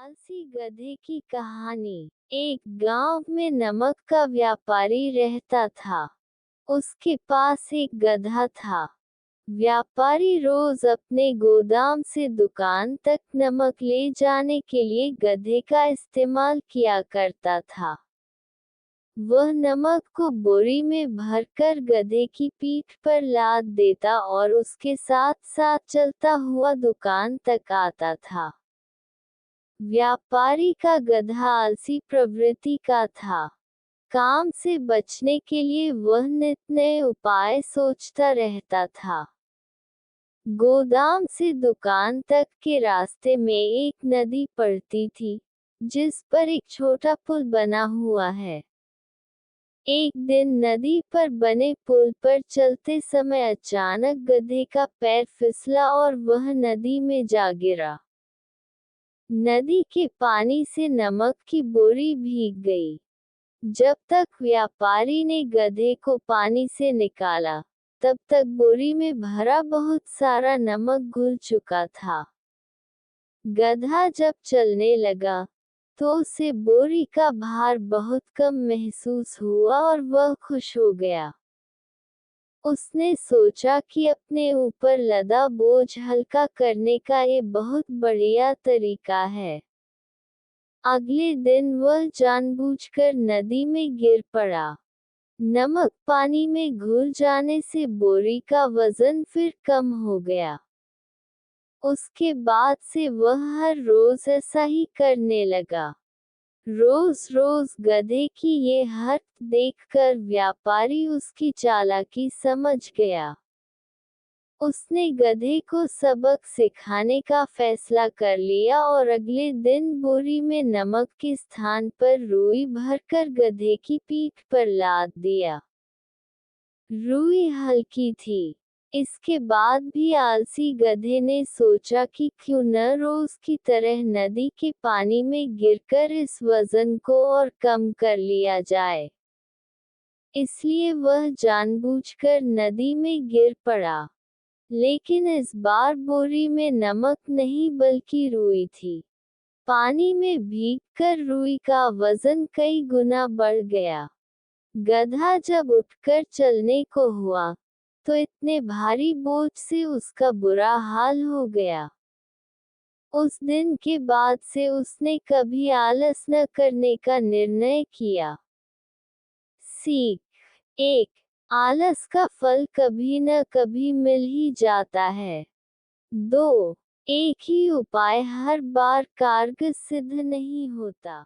आलसी गधे की कहानी। एक गांव में नमक का व्यापारी रहता था। उसके पास एक गधा था। व्यापारी रोज अपने गोदाम से दुकान तक नमक ले जाने के लिए गधे का इस्तेमाल किया करता था। वह नमक को बोरी में भरकर गधे की पीठ पर लाद देता और उसके साथ साथ चलता हुआ दुकान तक आता था। व्यापारी का गधा आलसी प्रवृत्ति का था। काम से बचने के लिए वह नित नए उपाय सोचता रहता था। गोदाम से दुकान तक के रास्ते में एक नदी पड़ती थी, जिस पर एक छोटा पुल बना हुआ है। एक दिन नदी पर बने पुल पर चलते समय अचानक गधे का पैर फिसला और वह नदी में जा गिरा। नदी के पानी से नमक की बोरी भीग गई। जब तक व्यापारी ने गधे को पानी से निकाला, तब तक बोरी में भरा बहुत सारा नमक घुल चुका था। गधा जब चलने लगा, तो उसे बोरी का भार बहुत कम महसूस हुआ और वह खुश हो गया। उसने सोचा कि अपने ऊपर लदा बोझ हल्का करने का ये बहुत बढ़िया तरीका है। अगले दिन वह जानबूझकर नदी में गिर पड़ा। नमक पानी में घुल जाने से बोरी का वजन फिर कम हो गया। उसके बाद से वह हर रोज ऐसा ही करने लगा। रोज रोज गधे की ये हरकत देखकर व्यापारी उसकी चालाकी समझ गया। उसने गधे को सबक सिखाने का फैसला कर लिया और अगले दिन बोरी में नमक के स्थान पर रुई भरकर गधे की पीठ पर लाद दिया। रुई हल्की थी। इसके बाद भी आलसी गधे ने सोचा कि क्यों न रोज की तरह नदी के पानी में गिरकर इस वजन को और कम कर लिया जाए। इसलिए वह जानबूझकर नदी में गिर पड़ा। लेकिन इस बार बोरी में नमक नहीं बल्कि रुई थी। पानी में भीगकर रुई का वजन कई गुना बढ़ गया। गधा जब उठकर चलने को हुआ, तो इतने भारी बोझ से उसका बुरा हाल हो गया। उस दिन के बाद से उसने कभी आलस न करने का निर्णय किया। सीख 1। आलस का फल कभी न कभी मिल ही जाता है। 2। एक ही उपाय हर बार कारगर सिद्ध नहीं होता।